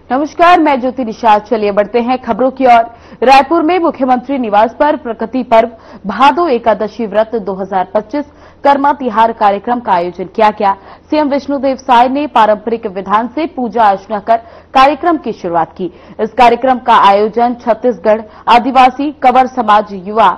नमस्कार, मैं ज्योति निषाद। चलिए बढ़ते हैं खबरों की ओर। रायपुर में मुख्यमंत्री निवास पर प्रकृति पर्व भादो एकादशी व्रत 2025 कर्मा तिहार कार्यक्रम का आयोजन किया गया। सीएम विष्णुदेव साय ने पारंपरिक विधान से पूजा अर्चना कर कार्यक्रम की शुरुआत की। इस कार्यक्रम का आयोजन छत्तीसगढ़ आदिवासी कंवर समाज युवा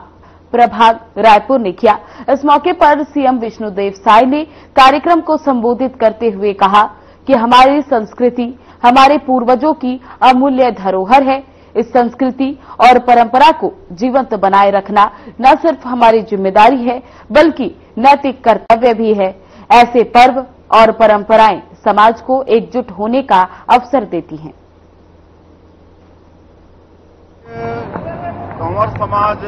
प्रभाग रायपुर ने किया। इस मौके पर सीएम विष्णुदेव साय ने कार्यक्रम को संबोधित करते हुए कहा कि हमारी संस्कृति हमारे पूर्वजों की अमूल्य धरोहर है। इस संस्कृति और परंपरा को जीवंत बनाए रखना न सिर्फ हमारी जिम्मेदारी है बल्कि नैतिक कर्तव्य भी है। ऐसे पर्व और परंपराएं समाज को एकजुट होने का अवसर देती हैं। कंवर समाज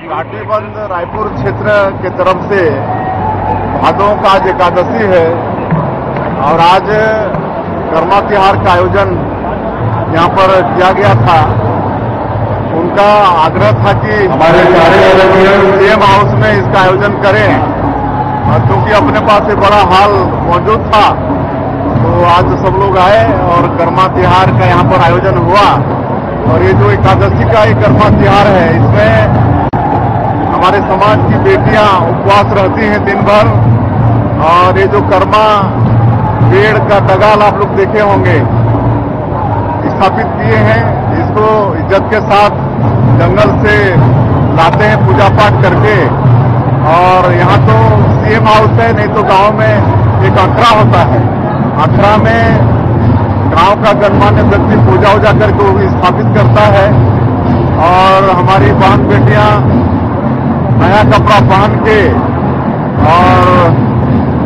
घाटीबंद रायपुर क्षेत्र की तरफ से भादों का आज एकादशी है और आज कर्मा तिहार का आयोजन यहाँ पर किया गया था। उनका आग्रह था कि हमारे सीएम हाउस में इसका आयोजन करें और क्योंकि अपने पास एक बड़ा हॉल मौजूद था तो आज सब लोग आए और कर्मा तिहार का यहाँ पर आयोजन हुआ। और ये जो एकादशी का एक कर्मा तिहार है, इसमें हमारे समाज की बेटियां उपवास रहती हैं दिन भर और ये जो कर्मा पेड़ का डगाल आप लोग देखे होंगे स्थापित किए हैं। इसको इज्जत के साथ जंगल से लाते हैं पूजा पाठ करके। और यहाँ तो सीएम हाउस है, नहीं तो गांव में एक अखड़ा होता है। अखड़ा में गांव का गणमान्य व्यक्ति पूजा उजा करके वो भी स्थापित करता है और हमारी बहन बेटियां नया कपड़ा पहन के और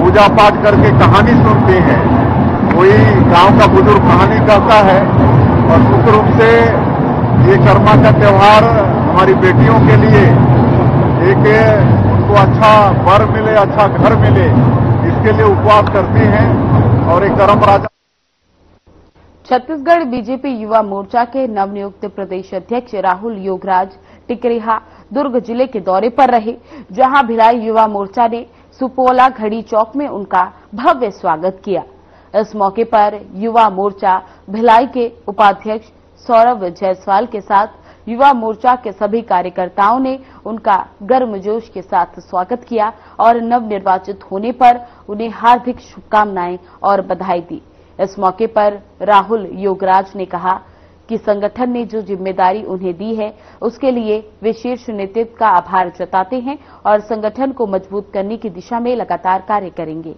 पूजा पाठ करके कहानी सुनती हैं। कोई गांव का बुजुर्ग कहानी कहता है और मुख्य रूप से ये कर्मा का त्योहार हमारी बेटियों के लिए एक उनको अच्छा वर मिले, अच्छा घर मिले, इसके लिए उपवास करती हैं। और एक कर्म राजा छत्तीसगढ़ बीजेपी युवा मोर्चा के नवनियुक्त प्रदेश अध्यक्ष राहुल योगराज टिकरिहा दुर्ग जिले के दौरे पर रहे, जहां भिलाई युवा मोर्चा ने सुपोला घड़ी चौक में उनका भव्य स्वागत किया। इस मौके पर युवा मोर्चा भिलाई के उपाध्यक्ष सौरभ जायसवाल के साथ युवा मोर्चा के सभी कार्यकर्ताओं ने उनका गर्मजोश के साथ स्वागत किया और नवनिर्वाचित होने पर उन्हें हार्दिक शुभकामनाएं और बधाई दी। इस मौके पर राहुल योगराज ने कहा कि संगठन ने जो जिम्मेदारी उन्हें दी है उसके लिए वे शीर्ष नेतृत्व का आभार जताते हैं और संगठन को मजबूत करने की दिशा में लगातार कार्य करेंगे।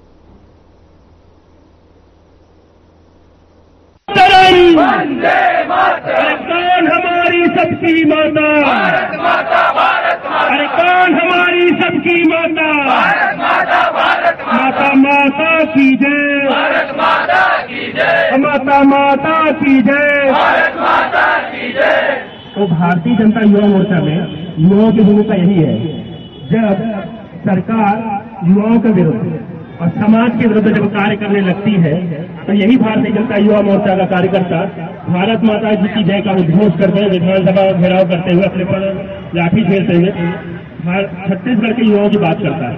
वंदे मातरम, कौन हमारी सबकी माता, भारत माता, भारत माता, अरे कौन हमारी सबकी माता, भारत माता, भारत माता, माता की जय, भारत माता की जय, माता माता की जय, भारत माता की जय। तो भारतीय जनता युवा मोर्चा में युवाओं की भूमिका यही है, जब सरकार युवाओं के विरुद्ध और समाज के विरुद्ध जब कार्य करने लगती है तो यही भारतीय जनता युवा मोर्चा का कार्यकर्ता भारत माता जी की जय का उद्घोष करते हुए विधानसभा घेराव करते हुए अपने पर लाठी फेरते हुए छत्तीसगढ़ के युवाओं की बात करता है।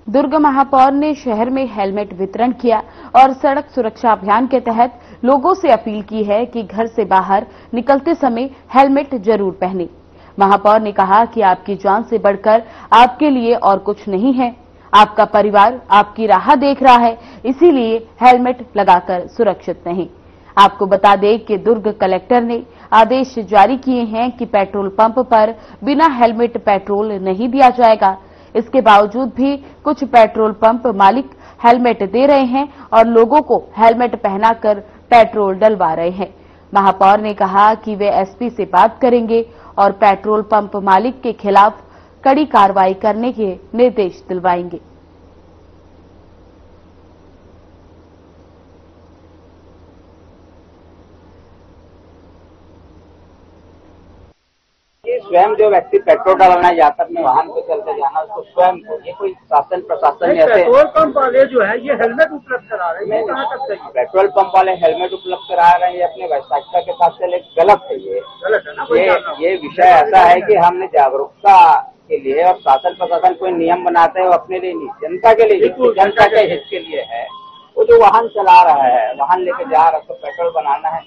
दुर्ग महापौर ने शहर में हेलमेट वितरण किया और सड़क सुरक्षा अभियान के तहत लोगों से अपील की है कि घर से बाहर निकलते समय हेलमेट जरूर पहने। महापौर ने कहा कि आपकी जान से बढ़कर आपके लिए और कुछ नहीं है। आपका परिवार आपकी राह देख रहा है, इसीलिए हेलमेट लगाकर सुरक्षित रहें। आपको बता दें कि दुर्ग कलेक्टर ने आदेश जारी किए हैं कि पेट्रोल पंप पर बिना हेलमेट पेट्रोल नहीं दिया जाएगा। इसके बावजूद भी कुछ पेट्रोल पंप मालिक हेलमेट दे रहे हैं और लोगों को हेलमेट पहनाकर पेट्रोल डलवा रहे हैं। महापौर ने कहा कि वे एसपी से बात करेंगे और पेट्रोल पंप मालिक के खिलाफ कड़ी कार्रवाई करने के निर्देश दिलवाएंगे। स्वयं जो व्यक्ति पेट्रोल डलवाना जाता अपने वाहन पे चलते जाना उसको स्वयं को, ये कोई शासन प्रशासन पेट्रोल पंप वाले जो है ये हेलमेट उपलब्ध करा रहे हैं, ये कहाँ तक सही है? पेट्रोल पंप वाले हेलमेट उपलब्ध करा रहे हैं, ये अपने वैश्विकता के साथ से गलत है। गलत है ना? ये विषय ऐसा है कि हमने जागरूकता के लिए और शासन प्रशासन कोई नियम बनाते हैं वो अपने लिए नहीं, जनता के लिए, जनता के हित के लिए है। वो जो वाहन चला रहा है, वाहन लेके जा रहा है, तो पेट्रोल बनाना है,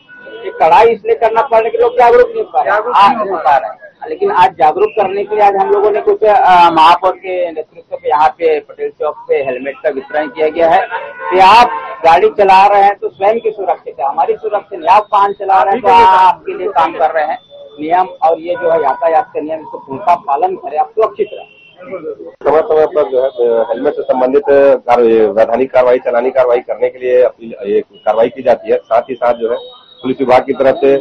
ये कड़ाई इसलिए करना पड़ रहा है कि लोग जागरूक नहीं हो पा रहे हैं। लेकिन आज जागरूक करने के लिए आज हम लोगों ने कुछ महापौर के नेतृत्व पे यहाँ पे पटेल चौक पे हेलमेट का वितरण किया गया है कि आप गाड़ी चला रहे हैं तो स्वयं की सुरक्षित है, हमारी सुरक्षित नहीं। आप वाहन चला रहे हैं तो आपके लिए काम कर रहे हैं। नियम और ये जो है यातायात के नियम, इसको पूर्णतः पालन करें, आप सुरक्षित रहें। समय समय पर जो है हेलमेट से संबंधित वैधानिक कार्रवाई, चालानी कार्रवाई करने के लिए कार्रवाई की जाती है। साथ ही साथ जो है पुलिस विभाग की तरफ से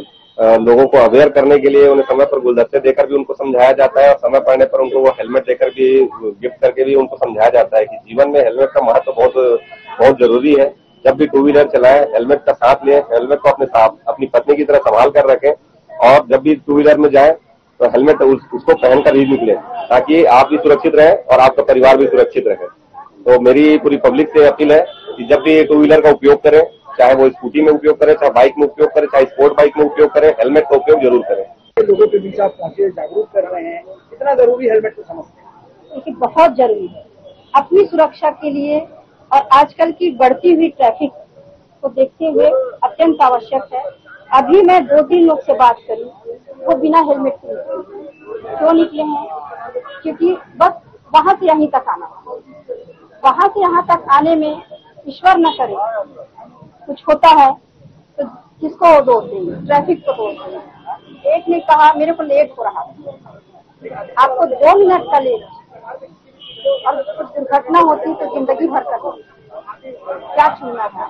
लोगों को अवेयर करने के लिए उन्हें समय पर गुलदस्ते देकर भी उनको समझाया जाता है और समय पड़ने पर उनको वो हेलमेट देकर भी, गिफ्ट करके भी उनको समझाया जाता है कि जीवन में हेलमेट का महत्व बहुत जरूरी है। जब भी टू व्हीलर चलाएं हेलमेट का साथ लें, हेलमेट को अपनी पत्नी की तरह संभाल कर रखें और जब भी टू व्हीलर में जाएं तो हेलमेट उसको पहनकर ही निकले ताकि आप भी सुरक्षित रहें और आपका परिवार भी सुरक्षित रहे। तो मेरी पूरी पब्लिक से अपील है कि जब भी टू व्हीलर का उपयोग करें, चाहे वो स्कूटी में उपयोग करें, चाहे बाइक में उपयोग करें, चाहे स्पोर्ट बाइक में उपयोग करें, हेलमेट का उपयोग जरूर करें। लोगों के बीच आप पहुंचे, जागरूक कर रहे हैं, कितना जरूरी हेलमेट को समझते हैं? क्योंकि बहुत जरूरी है अपनी सुरक्षा के लिए और आजकल की बढ़ती हुई ट्रैफिक को देखते हुए अत्यंत आवश्यक है। अभी मैं 2-3 लोग से बात करी, वो बिना हेलमेट के क्यों निकले हैं? क्योंकि बस वहां से यहीं तक आना, वहां से यहाँ तक आने में ईश्वर न करे कुछ होता है तो किसको दोष देंगे? ट्रैफिक को दोष देंगे। एक ने कहा मेरे को लेट हो रहा है, आपको 2 मिनट का लेट और कुछ दुर्घटना होती तो जिंदगी भर का क्या छूना था।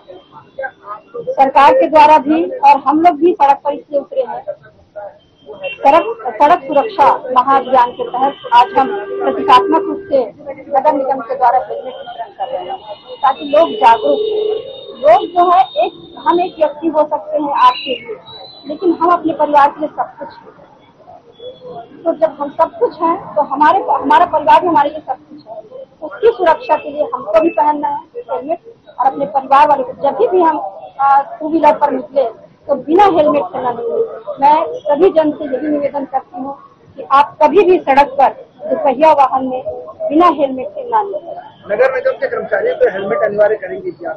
सरकार के द्वारा भी और हम लोग भी सड़क पर इसलिए उतरे हैं। सड़क सुरक्षा महाअभियान के तहत आज हम प्रतीकात्मक रूप से नगर निगम के द्वारा हेलमेट वितरण कर रहे हैं ताकि लोग जागरूक, लोग जो है हम एक व्यक्ति हो सकते हैं आपके लिए, लेकिन हम अपने परिवार के लिए सब कुछ हैं। तो जब हम सब कुछ हैं तो हमारा परिवार भी हमारे लिए सब कुछ है। उसकी सुरक्षा के लिए हमको भी पहनना है हेलमेट और अपने परिवार वाले को। जब भी हम टू व्हीलर पर निकले तो बिना हेलमेट से न निकले। मैं सभी जन से यही निवेदन करती हूँ कि आप कभी भी सड़क पर दुपहिया वाहन में बिना हेलमेट से न निकले। नगर निगम के कर्मचारियों को हेलमेट अनिवार्य करेंगे क्या?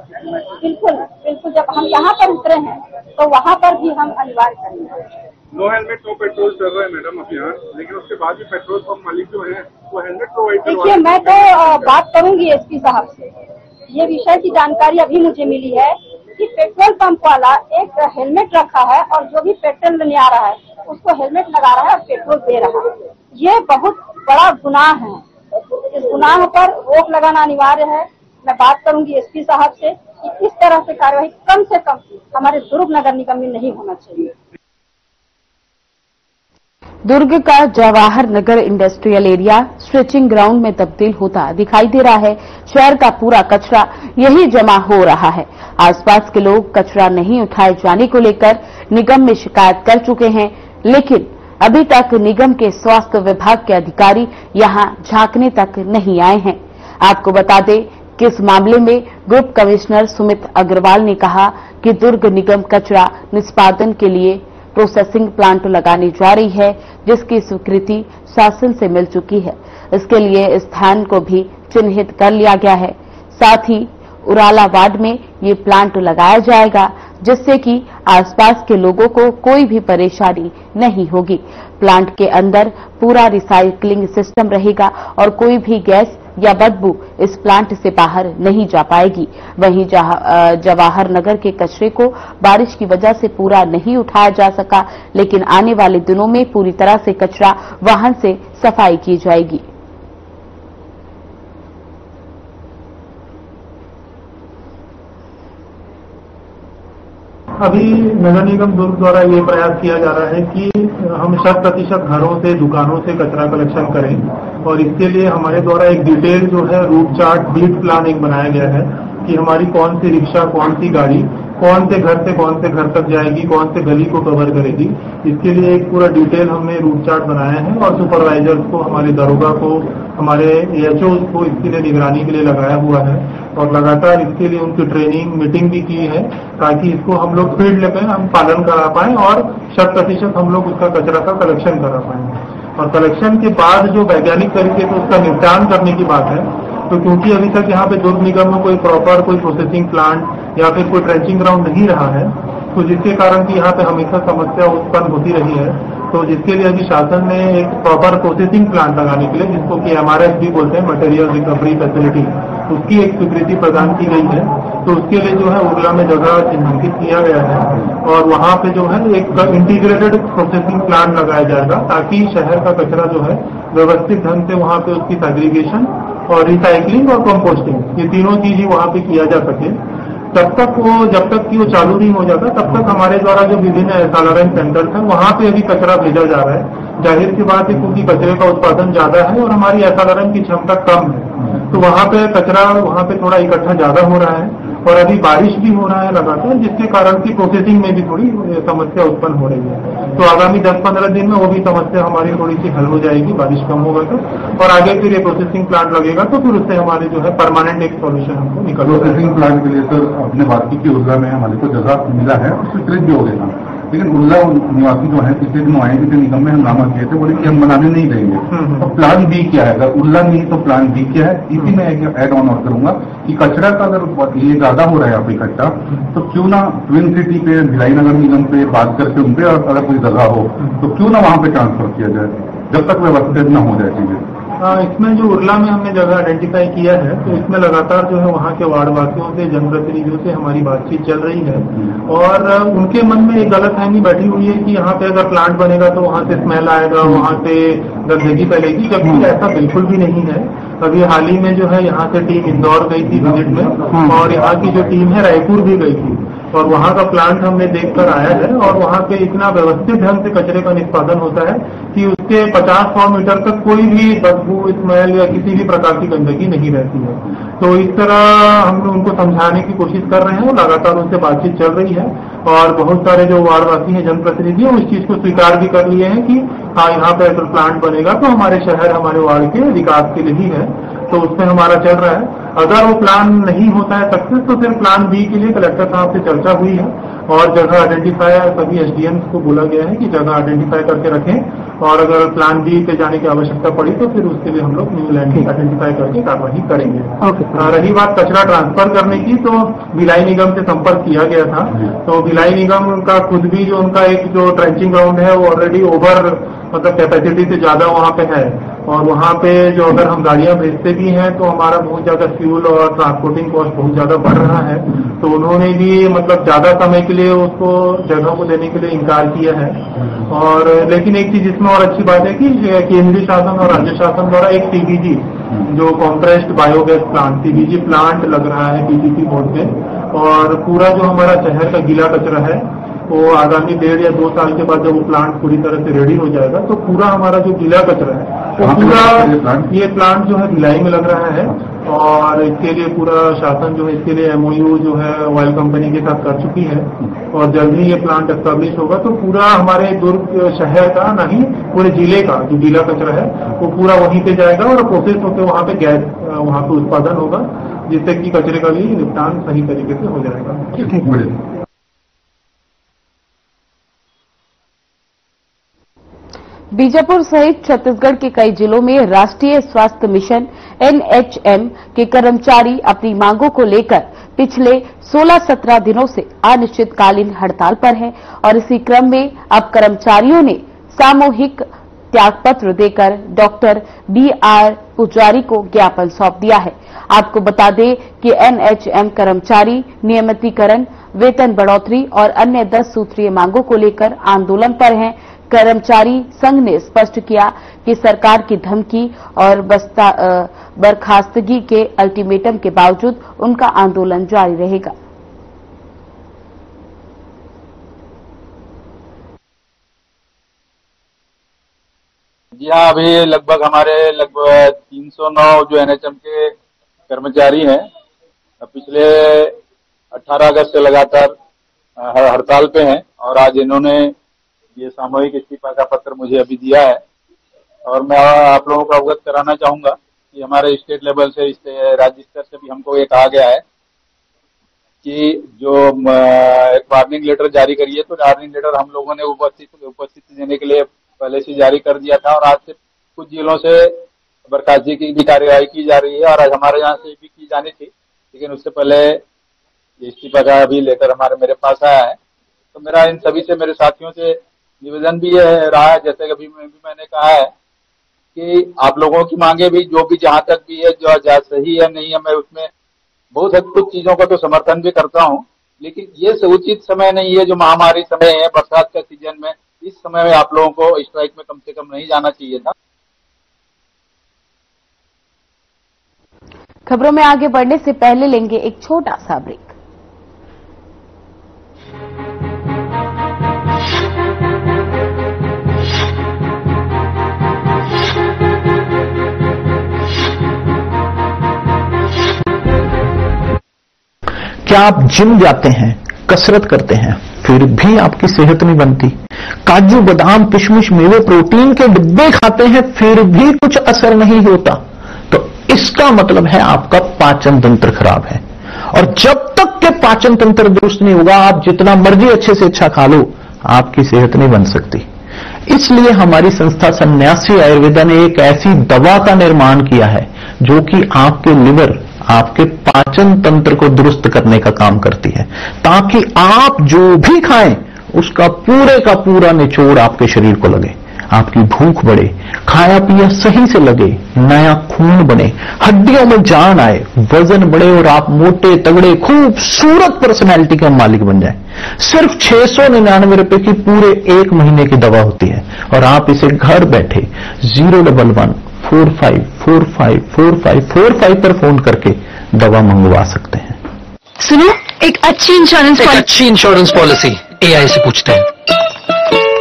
बिल्कुल बिल्कुल, जब हम यहाँ पर उतरे हैं तो वहाँ पर भी हम अनिवार्य करेंगे। नो हेलमेट नो पेट्रोल चल रहा है मैडम अभियान, लेकिन उसके बाद भी पेट्रोल पंप मालिक जो है वो हेलमेट प्रोवाइड करवा। देखिए, मैं तो बात करूंगी एसपी साहब से। ये विषय की जानकारी अभी मुझे मिली है कि पेट्रोल पंप वाला एक हेलमेट रखा है और जो भी पेट्रोल लेने आ रहा है उसको हेलमेट लगा रहा है और पेट्रोल दे रहा है। ये बहुत बड़ा गुनाह है। इस गुनाह पर रोक लगाना अनिवार्य है। मैं बात करूंगी एसपी साहब से कि इस तरह से कार्यवाही कम से कम हमारे दुर्ग नगर निगम में नहीं होना चाहिए। दुर्ग का Jawahar Nagar industrial area stretching ground में तब्दील होता दिखाई दे रहा है। शहर का पूरा कचरा यही जमा हो रहा है। आसपास के लोग कचरा नहीं उठाए जाने को लेकर निगम में शिकायत कर चुके हैं, लेकिन अभी तक निगम के स्वास्थ्य विभाग के अधिकारी यहां झांकने तक नहीं आए हैं। आपको बता दें कि इस मामले में ग्रुप कमिश्नर सुमित अग्रवाल ने कहा कि दुर्ग निगम कचरा निष्पादन के लिए प्रोसेसिंग प्लांट लगाने जा रही है, जिसकी स्वीकृति शासन से मिल चुकी है। इसके लिए स्थान को भी चिन्हित कर लिया गया है। साथ ही उराला वार्ड में ये प्लांट लगाया जाएगा, जिससे कि आसपास के लोगों को कोई भी परेशानी नहीं होगी। प्लांट के अंदर पूरा रिसाइक्लिंग सिस्टम रहेगा और कोई भी गैस या बदबू इस प्लांट से बाहर नहीं जा पाएगी। वहीं जवाहर नगर के कचरे को बारिश की वजह से पूरा नहीं उठाया जा सका, लेकिन आने वाले दिनों में पूरी तरह से कचरा वाहन से सफाई की जाएगी। अभी नगर निगम दुर्ग द्वारा ये प्रयास किया जा रहा है कि हम 100% घरों से, दुकानों से कचरा कलेक्शन करें और इसके लिए हमारे द्वारा एक डिटेल जो है रूट चार्ट, बीट प्लान एक बनाया गया है कि हमारी कौन सी रिक्शा, कौन सी गाड़ी कौन से घर तक जाएगी, कौन से गली को कवर करेगी। इसके लिए एक पूरा डिटेल हमने रूट चार्ट बनाया है और सुपरवाइजर्स को, हमारे दरोगा को, हमारे एएचओ को इसके लिए निगरानी के लिए लगाया हुआ है और लगातार इसके लिए उनकी ट्रेनिंग मीटिंग भी की है ताकि इसको हम लोग फील्ड लेकर हम पालन करा पाएं और 100% हम लोग उसका कचरा का कलेक्शन करा पाएं। और कलेक्शन के बाद जो वैज्ञानिक तरीके से उसका निपटान करने की बात है, तो क्योंकि अभी तक यहाँ पे दुर्ग निगम में कोई प्रॉपर कोई प्रोसेसिंग प्लांट या फिर कोई ट्रेंचिंग ग्राउंड नहीं रहा है, तो जिसके कारण कि यहाँ पे हमेशा समस्या उत्पन्न होती रही है। तो जिसके लिए अभी शासन ने एक प्रॉपर प्रोसेसिंग प्लांट लगाने के लिए, जिसको कि MRF भी बोलते हैं, मटेरियल रिकवरी फैसिलिटी, उसकी एक स्वीकृति प्रदान की गई है। तो उसके लिए जो है उर्ला में जगह चिन्हांकित किया गया है और वहाँ पे जो है एक इंटीग्रेटेड प्रोसेसिंग प्लांट लगाया जाएगा, ताकि शहर का कचरा जो है व्यवस्थित ढंग से वहाँ पे उसकी सेग्रीगेशन और रिसाइकलिंग और कंपोस्टिंग, ये तीनों चीज ही वहाँ पे किया जा सके। जब तक कि वो चालू नहीं हो जाता, तब तक हमारे द्वारा जो विभिन्न एसएलआरएम सेंटर्स हैं वहाँ पे अभी कचरा भेजा जा रहा है। जाहिर सी बात है, क्योंकि कचरे का उत्पादन ज्यादा है और हमारी एसएलआरएम की क्षमता कम है, तो वहाँ पे कचरा वहाँ पे थोड़ा इकट्ठा ज्यादा हो रहा है और अभी बारिश भी हो रहा है लगातार, जिसके कारण की प्रोसेसिंग में भी थोड़ी समस्या उत्पन्न हो रही है। तो आगामी 10-15 दिन में वो भी समस्या हमारी थोड़ी सी हल हो जाएगी, बारिश कम होगा तो, और आगे फिर ये प्रोसेसिंग प्लांट लगेगा तो फिर उससे हमारे जो है परमानेंट एक सॉल्यूशन हमको निकल। प्रोसेसिंग प्लांट के लिए सर आपने बात की कि उर्ला में हमारे को जगह मिला है और स्वीकृत भी हो गया, लेकिन उर्ला निवासी जो है पिछले दिनों आए किसी निगम में हंगामा किए थे, बोले कि हम बनाने नहीं देंगे। तो प्लान बी क्या है? अगर उर्ला नहीं तो प्लान बी क्या है? इसी में एड ऑन और करूंगा कि कचरा का अगर ये ज्यादा हो रहा है यहाँ पे इकट्ठा, तो क्यों ना ट्विन सिटी पे, भिलाई नगर निगम पे बात करके उनपे अगर कोई जगह हो तो क्यों ना वहाँ पे ट्रांसफर किया जाए, जब तक व्यवस्थित न हो जाए चीजें। इसमें जो उर्ला में हमने जगह आइडेंटिफाई किया है, तो इसमें लगातार जो है वहाँ के वार्ड वासियों से, जनप्रतिनिधियों से हमारी बातचीत चल रही है और उनके मन में एक गलतफहमी बैठी हुई है कि यहाँ पे अगर प्लांट बनेगा तो वहाँ से स्मेल आएगा, वहाँ से गंदगी फैलेगी, जबकि ऐसा बिल्कुल भी नहीं है। अभी हाल ही में जो है यहाँ से टीम इंदौर गई थी विजिट में और यहाँ की जो टीम है रायपुर भी गई थी और वहाँ का प्लांट हमने देखकर आया है और वहाँ पे इतना व्यवस्थित ढंग से कचरे का निष्पादन होता है कि उसके 50-100 मीटर तक कोई भी बदबू, स्मेल या किसी भी प्रकार की गंदगी नहीं रहती है। तो इस तरह हम उनको समझाने की कोशिश कर रहे हैं और लगातार उनसे बातचीत चल रही है और बहुत सारे जो वार्डवासी हैं, जनप्रतिनिधि हैं, उस चीज को स्वीकार भी कर लिए हैं कि हाँ, यहाँ पे अगर प्लांट बनेगा तो हमारे शहर, हमारे वार्ड के विकास के लिए ही है। तो उसमें हमारा चल रहा है। अगर वो प्लान नहीं होता है सक्सेस, तो फिर प्लान बी के लिए कलेक्टर साहब से चर्चा हुई है और जगह आइडेंटिफाई, सभी एसडीएम को बोला गया है कि जगह आइडेंटिफाई करके रखें और अगर प्लान बी पे जाने की आवश्यकता पड़ी तो फिर उसके लिए हम लोग न्यू लैंड आइडेंटिफाई करके कार्रवाई करेंगे। रही बात कचरा ट्रांसफर करने की, तो भिलाई निगम से संपर्क किया गया था। तो भिलाई निगम का खुद भी जो उनका एक जो ट्रेंचिंग ग्राउंड है वो ऑलरेडी ओवर मतलब कैपेसिटी से ज्यादा वहाँ पे है और वहाँ पे जो अगर हम गाड़ियां भेजते भी हैं तो हमारा बहुत ज्यादा फ्यूल और ट्रांसपोर्टिंग कॉस्ट बहुत ज्यादा बढ़ रहा है। तो उन्होंने भी मतलब ज्यादा समय के लिए उसको जगह को देने के लिए इनकार किया है। और लेकिन एक चीज इसमें और अच्छी बात है कि केंद्रीय शासन और राज्य शासन द्वारा एक सीबीजी जो compressed biogas plant, CBG plant लग रहा है पीपीपी बोर्ड पे और पूरा जो हमारा शहर का गीला कचरा है वो आगामी 1.5 या 2 साल के बाद जब वो प्लांट पूरी तरह से रेडी हो जाएगा तो पूरा हमारा जो गीला कचरा है वो पूरा ये प्लांट जो है भिलाई में लग रहा है और इसके लिए पूरा शासन जो है इसके लिए एमओयू जो है ऑयल कंपनी के साथ कर चुकी है और जल्द ही ये प्लांट एस्टेब्लिश होगा तो पूरा हमारे दुर्ग शहर का नहीं पूरे जिले का जो गीला कचरा है वो पूरा वहीं पे जाएगा और प्रोसेस होकर वहाँ पे गैस वहाँ पे उत्पादन होगा जिससे कि कचरे का भी निपटान सही तरीके से हो जाएगा। बीजापुर सहित छत्तीसगढ़ के कई जिलों में राष्ट्रीय स्वास्थ्य मिशन एनएचएम के कर्मचारी अपनी मांगों को लेकर पिछले 16-17 दिनों से अनिश्चितकालीन हड़ताल पर हैं और इसी क्रम में अब कर्मचारियों ने सामूहिक त्यागपत्र देकर डॉक्टर बीआर पुजारी को ज्ञापन सौंप दिया है। आपको बता दें कि एनएचएम कर्मचारी नियमितीकरण, वेतन बढ़ोतरी और अन्य 10 सूत्रीय मांगों को लेकर आंदोलन पर हैं। कर्मचारी संघ ने स्पष्ट किया कि सरकार की धमकी और बर्खास्तगी के अल्टीमेटम के बावजूद उनका आंदोलन जारी रहेगा। जी हाँ, अभी लगभग हमारे 309 जो एनएचएम के कर्मचारी हैं पिछले 18 अगस्त से लगातार हड़ताल पे हैं और आज इन्होंने ये सामूहिक इस्तीफा का पत्र मुझे अभी दिया है और मैं आप लोगों को अवगत कराना चाहूंगा कि हमारे स्टेट लेवल से राज्य स्तर से भी हमको ये कहा गया है कि जो एक वार्निंग लेटर जारी करिए। तो वार्निंग लेटर हम लोगों ने उपस्थिति देने के लिए पहले से जारी कर दिया था और आज से कुछ जिलों से बर्खास्तगी की भी कार्यवाही की जा रही है और आज हमारे यहाँ से भी की जानी थी, लेकिन उससे पहले ये इस्तीफा का भी लेकर मेरे पास आया है। तो मेरा इन सभी से, मेरे साथियों से निवेदन भी यह रहा है, जैसे कि अभी मैंने कहा है कि आप लोगों की मांगे भी जो भी जहां तक भी है, जो सही है नहीं है, मैं उसमें बहुत हद कुछ चीजों का तो समर्थन भी करता हूं, लेकिन ये उचित समय नहीं है जो महामारी समय है, बरसात का सीजन में। इस समय में आप लोगों को स्ट्राइक में कम से कम नहीं जाना चाहिए था। खबरों में आगे बढ़ने से पहले लेंगे एक छोटा सा ब्रेक। क्या आप जिम जाते हैं, कसरत करते हैं, फिर भी आपकी सेहत नहीं बनती? काजू बादाम किशमिश मेवे प्रोटीन के डिब्बे खाते हैं फिर भी कुछ असर नहीं होता, तो इसका मतलब है आपका पाचन तंत्र खराब है। और जब तक के पाचन तंत्र दुरुस्त नहीं होगा, आप जितना मर्जी अच्छे से अच्छा खा लो, आपकी सेहत नहीं बन सकती। इसलिए हमारी संस्था सन्यासी आयुर्वेदा ने एक ऐसी दवा का निर्माण किया है जो कि आपके लिवर, आपके पाचन तंत्र को दुरुस्त करने का काम करती है, ताकि आप जो भी खाएं उसका पूरे का पूरा निचोड़ आपके शरीर को लगे, आपकी भूख बढ़े, खाया पिया सही से लगे, नया खून बने, हड्डियों में जान आए, वजन बढ़े और आप मोटे तगड़े खूबसूरत पर्सनैलिटी के मालिक बन जाएं। सिर्फ 699 रुपए की पूरे 1 महीने की दवा होती है और आप इसे घर बैठे 01145454545 पर फोन करके दवा मंगवा सकते हैं। सुनो, एक अच्छी इंश्योरेंस पॉलिसी AI से पूछते हैं।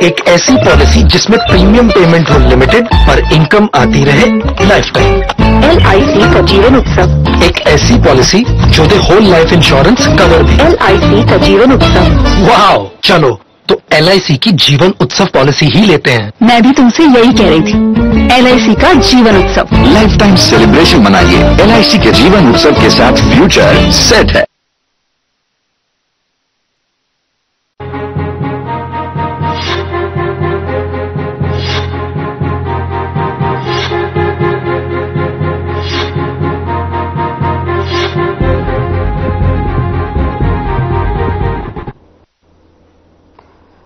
एक ऐसी पॉलिसी जिसमें प्रीमियम पेमेंट हो लिमिटेड और इनकम आती रहे लाइफ टाइम। LIC का जीवन उत्सव। एक ऐसी पॉलिसी जो दे होल लाइफ इंश्योरेंस कवर भी। LIC का जीवन उत्सव। वाह, चलो तो LIC की जीवन उत्सव पॉलिसी ही लेते हैं। मैं भी तुमसे यही कह रही थी, LIC का जीवन उत्सव। लाइफ टाइम सेलिब्रेशन मनाइए LIC के जीवन उत्सव के साथ। फ्यूचर सेट है।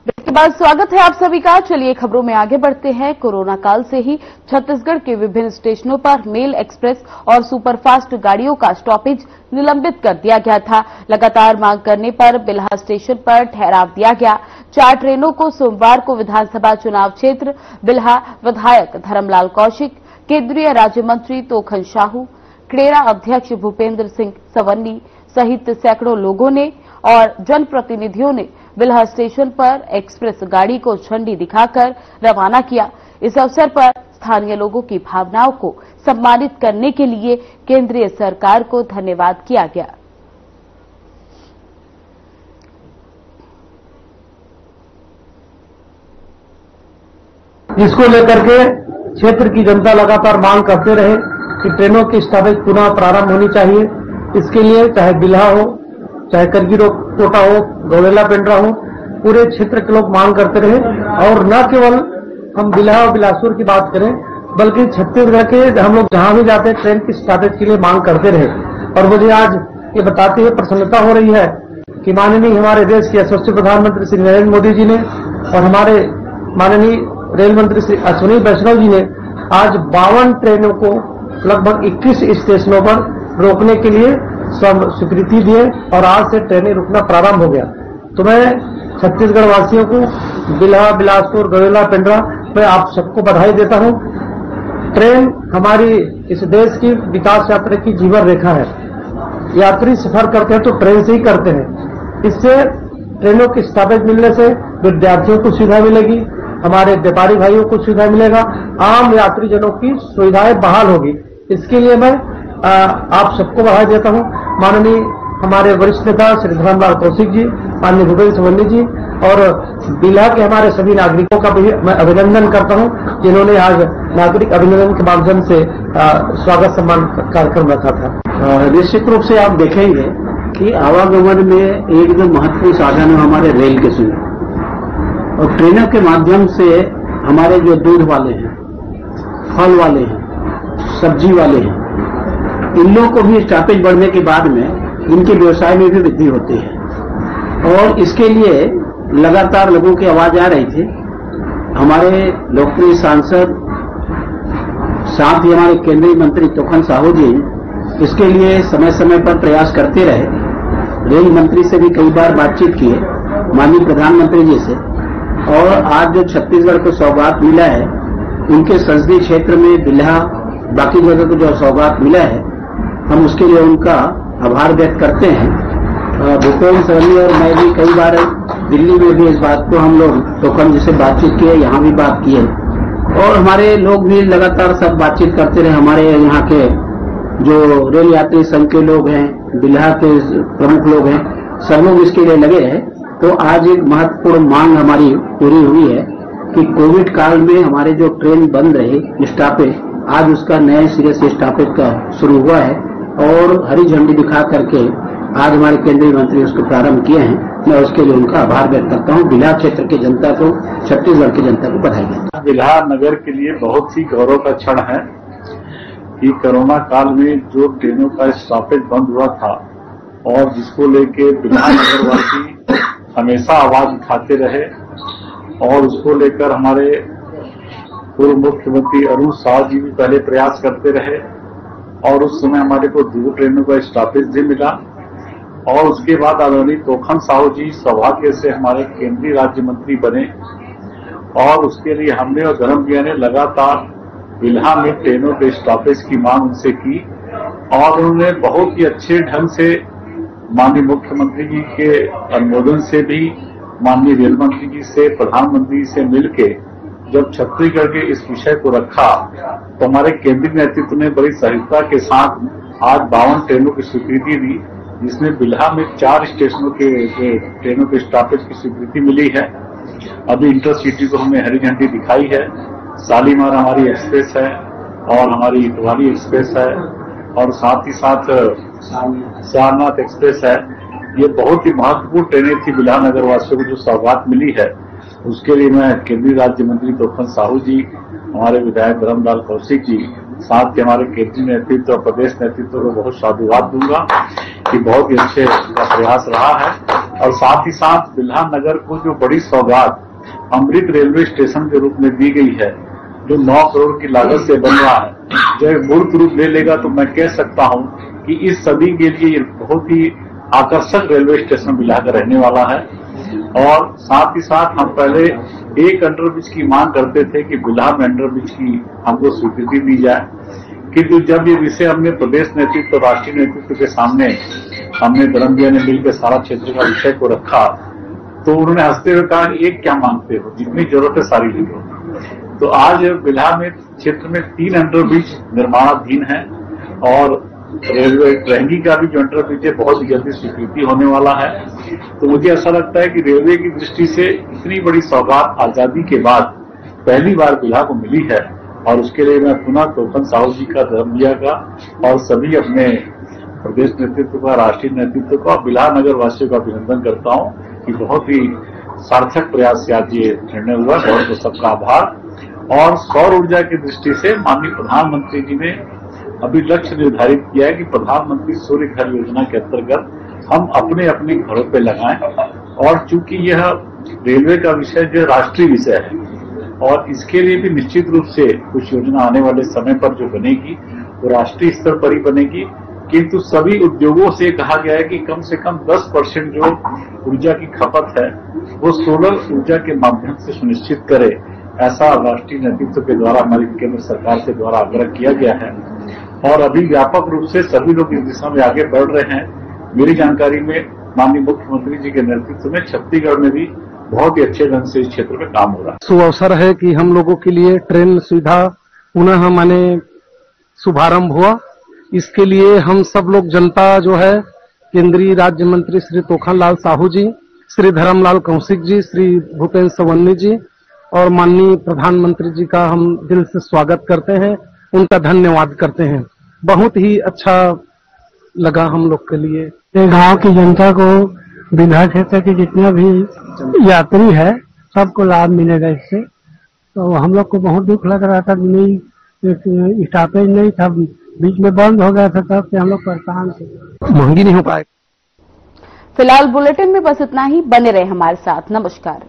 इसके बाद स्वागत है आप सभी का। चलिए खबरों में आगे बढ़ते हैं। कोरोना काल से ही छत्तीसगढ़ के विभिन्न स्टेशनों पर मेल एक्सप्रेस और सुपरफास्ट गाड़ियों का स्टॉपेज निलंबित कर दिया गया था। लगातार मांग करने पर बिल्हा स्टेशन पर ठहराव दिया गया। 4 ट्रेनों को सोमवार को विधानसभा चुनाव क्षेत्र बिल्हा विधायक धर्मलाल कौशिक, केंद्रीय राज्य मंत्री तोखन साहू, क्रेरा अध्यक्ष भूपेंद्र सिंह सवन्नी सहित सैकड़ों लोगों ने और जनप्रतिनिधियों ने बिल्हा स्टेशन पर एक्सप्रेस गाड़ी को झंडी दिखाकर रवाना किया। इस अवसर पर स्थानीय लोगों की भावनाओं को सम्मानित करने के लिए केंद्रीय सरकार को धन्यवाद किया गया। इसको लेकर के क्षेत्र की जनता लगातार मांग करते रहे कि ट्रेनों की स्टॉपेज पुनः प्रारंभ होनी चाहिए। इसके लिए चाहे बिल्हा हो, चाहे करगिरो कोटा हो, गौरेला पेंड्रा हो, पूरे क्षेत्र के लोग मांग करते रहे। और न केवल हम बिल्हा और बिलासपुर की बात करें, बल्कि छत्तीसगढ़ के हम लोग जहां भी जाते हैं ट्रेन की स्टॉपेज के लिए मांग करते रहे। और मुझे आज ये बताते हुए प्रसन्नता हो रही है कि माननीय हमारे देश के यशस्वी प्रधानमंत्री श्री नरेंद्र मोदी जी ने और हमारे माननीय रेल मंत्री श्री अश्विनी वैष्णव जी ने आज 52 ट्रेनों को लगभग 21 स्टेशनों पर रोकने के लिए स्वीकृति दिए और आज से ट्रेनें रुकना प्रारंभ हो गया। तो मैं छत्तीसगढ़ वासियों को बिल्हा, बिलासपुर, गौरेला, पेंड्रा, मैं आप सबको बधाई देता हूं। ट्रेन हमारी इस देश की विकास यात्रा की जीवन रेखा है। यात्री सफर करते हैं तो ट्रेन से ही करते हैं। इससे ट्रेनों की स्टॉपेज मिलने से विद्यार्थियों को सुविधा मिलेगी, हमारे व्यापारी भाइयों को सुविधा मिलेगा, आम यात्रीजनों की सुविधाएं बहाल होगी। इसके लिए मैं आप सबको बधाई देता हूं। माननीय हमारे वरिष्ठ नेता श्री धर्मलाल कौशिक जी, माननीय भूपेंद्र सवन्नी जी और बिल्हा के हमारे सभी नागरिकों का भी मैं अभिनंदन करता हूं, जिन्होंने आज नागरिक अभिनंदन के माध्यम से स्वागत सम्मान कार्यक्रम रखा था। निश्चित रूप से आप देखेंगे कि आवागमन में एक जो महत्वपूर्ण साधन है हमारे रेल के सुविधा, और ट्रेनों के माध्यम से हमारे जो दूध वाले हैं, फल वाले हैं, सब्जी वाले हैं, इन लोगों को भी स्टॉपेज बढ़ने के बाद में इनके व्यवसाय में भी वृद्धि होती है। और इसके लिए लगातार लोगों की आवाज आ रही थी। हमारे लोकप्रिय सांसद, साथ ही हमारे केंद्रीय मंत्री तोखन साहू जी इसके लिए समय समय पर प्रयास करते रहे। रेल मंत्री से भी कई बार बातचीत किए, माननीय प्रधानमंत्री जी से। और आज जो छत्तीसगढ़ को सौगात मिला है, उनके संसदीय क्षेत्र में बिल्हा, बाकी जगह को जो सौगात मिला है, हम उसके लिए उनका आभार व्यक्त करते हैं। भूपेन्द्र सवन्नी और मैं भी कई बार दिल्ली में भी इस बात को हम लोग तोखन जी से बातचीत किए, यहाँ भी बात की है। और हमारे लोग भी लगातार सब बातचीत करते रहे। हमारे यहाँ के जो रेल यात्री संघ के लोग हैं, बिल्हा के प्रमुख लोग हैं, सब लोग इसके लिए लगे रहे। तो आज एक महत्वपूर्ण मांग हमारी पूरी हुई है कि कोविड काल में हमारे जो ट्रेन बंद रहे स्टॉपेज, आज उसका नए सिरे से स्टॉपेज का शुरू हुआ है और हरी झंडी दिखा करके आज हमारे केंद्रीय मंत्री उसको प्रारंभ किए हैं। मैं उसके लिए उनका आभार व्यक्त करता हूँ। बिल्हा क्षेत्र की जनता को, छत्तीसगढ़ की जनता को बधाई देता हूँ। बिल्हा नगर के लिए बहुत ही गौरव का क्षण है कि कोरोना काल में जो ट्रेनों का स्टॉपेज बंद हुआ था और जिसको लेके बिल्हा नगर वासी हमेशा आवाज उठाते रहे, और उसको लेकर हमारे पूर्व मुख्यमंत्री अरुण साहु जी भी पहले प्रयास करते रहे। और उस समय हमारे को 2 ट्रेनों का स्टॉपेज भी मिला। और उसके बाद आदरणीय तोखन साहू जी सौभाग्य से हमारे केंद्रीय राज्य मंत्री बने, और उसके लिए हमने और धर्मवीर ने लगातार बिल्हा में ट्रेनों के स्टॉपेज की मांग उनसे की। और उन्होंने बहुत ही अच्छे ढंग से माननीय मुख्यमंत्री जी के अनुमोदन से भी, माननीय रेल मंत्री जी से, प्रधानमंत्री से मिलके जब छत्तीसगढ़ के इस विषय को रखा, तो हमारे केंद्रीय नेतृत्व ने बड़ी सहजता के साथ आज 52 ट्रेनों की स्वीकृति दी, जिसमें बिल्हा में 4 स्टेशनों के ट्रेनों के स्टॉपेज की स्वीकृति मिली है। अभी इंटरसिटी को हमने हरी झंडी दिखाई है। शालीमार हमारी एक्सप्रेस है और हमारी इतवारी एक्सप्रेस है, और साथ ही साथ सारनाथ एक्सप्रेस है। ये बहुत ही महत्वपूर्ण ट्रेनें थी बिल्हा नगर वासियों को जो सौगात मिली है। उसके लिए मैं केंद्रीय राज्य मंत्री तोखन साहू जी, हमारे विधायक धर्मलाल कौशिक जी, साथ ही हमारे केंद्रीय नेतृत्व और प्रदेश नेतृत्व को बहुत साधुवाद दूंगा कि बहुत ही अच्छे प्रयास रहा है। और साथ ही साथ बिल्हा नगर को जो बड़ी सौगात अमृत रेलवे स्टेशन के रूप में दी गई है, जो 9 करोड़ की लागत से बन रहा है, जब मूर्त रूप ले लेगा तो मैं कह सकता हूं कि इस सदी के लिए बहुत ही आकर्षक रेलवे स्टेशन बिल्हा का रहने वाला है। और साथ ही साथ हम पहले एक अंडरब्रिज की मांग करते थे कि बिल्हा में अंडरब्रिज की हमको स्वीकृति दी जाए, किंतु जब ये विषय हमने प्रदेश नेतृत्व और राष्ट्रीय नेतृत्व के सामने हमने धर्मवीर ने मिलकर सारा क्षेत्र का विषय को रखा, तो उन्होंने हंसते हुए कहा एक क्या मांगते हो, जितनी जरूरत है सारी ले लो। तो आज बिल्हा में क्षेत्र में 3 अंडरब्रिज निर्माणाधीन है, और रेलवे ट्रेंगी का भी जो अंडरब्रिज है बहुत जल्दी स्वीकृति होने वाला है। तो मुझे ऐसा लगता है कि रेलवे की दृष्टि से इतनी बड़ी सौगात आजादी के बाद पहली बार बिल्हा को मिली है, और उसके लिए मैं पुनः तोखन साहू जी का, धर्मवीर का और सभी अपने प्रदेश नेतृत्व का, राष्ट्रीय नेतृत्व का, बिल्हा नगर वासियों का अभिनंदन करता हूं कि बहुत ही सार्थक प्रयास से आज ये निर्णय हुआ। बहुत बहुत सबका आभार। और सौर ऊर्जा की दृष्टि से माननीय प्रधानमंत्री जी ने अभी लक्ष्य निर्धारित किया है कि प्रधानमंत्री सूर्य घर योजना के अंतर्गत हम अपने अपने घरों पे लगाएं। और चूंकि यह रेलवे का विषय जो राष्ट्रीय विषय है, और इसके लिए भी निश्चित रूप से कुछ योजना आने वाले समय पर जो बनेगी वो राष्ट्रीय स्तर पर ही बनेगी, किंतु सभी उद्योगों से कहा गया है कि कम से कम 10% जो ऊर्जा की खपत है वो सोलर ऊर्जा के माध्यम से सुनिश्चित करे। ऐसा राष्ट्रीय नेतृत्व के द्वारा हमारी केंद्र सरकार के द्वारा आग्रह किया गया है, और अभी व्यापक रूप से सभी लोग इस दिशा में आगे बढ़ रहे हैं। मेरी जानकारी में माननीय मुख्यमंत्री जी के नेतृत्व में छत्तीसगढ़ में भी बहुत ही अच्छे ढंग से इस क्षेत्र में काम हो रहा है। सुअवसर है कि हम लोगों के लिए ट्रेन सुविधा पुनः माने शुभारंभ हुआ। इसके लिए हम सब लोग जनता जो है, केंद्रीय राज्य मंत्री श्री तोखन लाल साहू जी, श्री धर्मलाल कौशिक जी, श्री भूपेन्द्र सवन्नी जी और माननीय प्रधानमंत्री जी का हम दिल से स्वागत करते हैं, उनका धन्यवाद करते हैं। बहुत ही अच्छा लगा हम लोग के लिए। गांव की जनता को, बिल्हा क्षेत्र के जितना भी यात्री है, सबको लाभ मिलेगा इससे। तो हम लोग को बहुत दुख लग रहा था, नहीं स्टॉपेज नहीं था, बीच में बंद हो गया था, तब से हम लोग परेशान थे, महंगी नहीं हो पाए। फिलहाल बुलेटिन में बस इतना ही। बने रहे हमारे साथ। नमस्कार।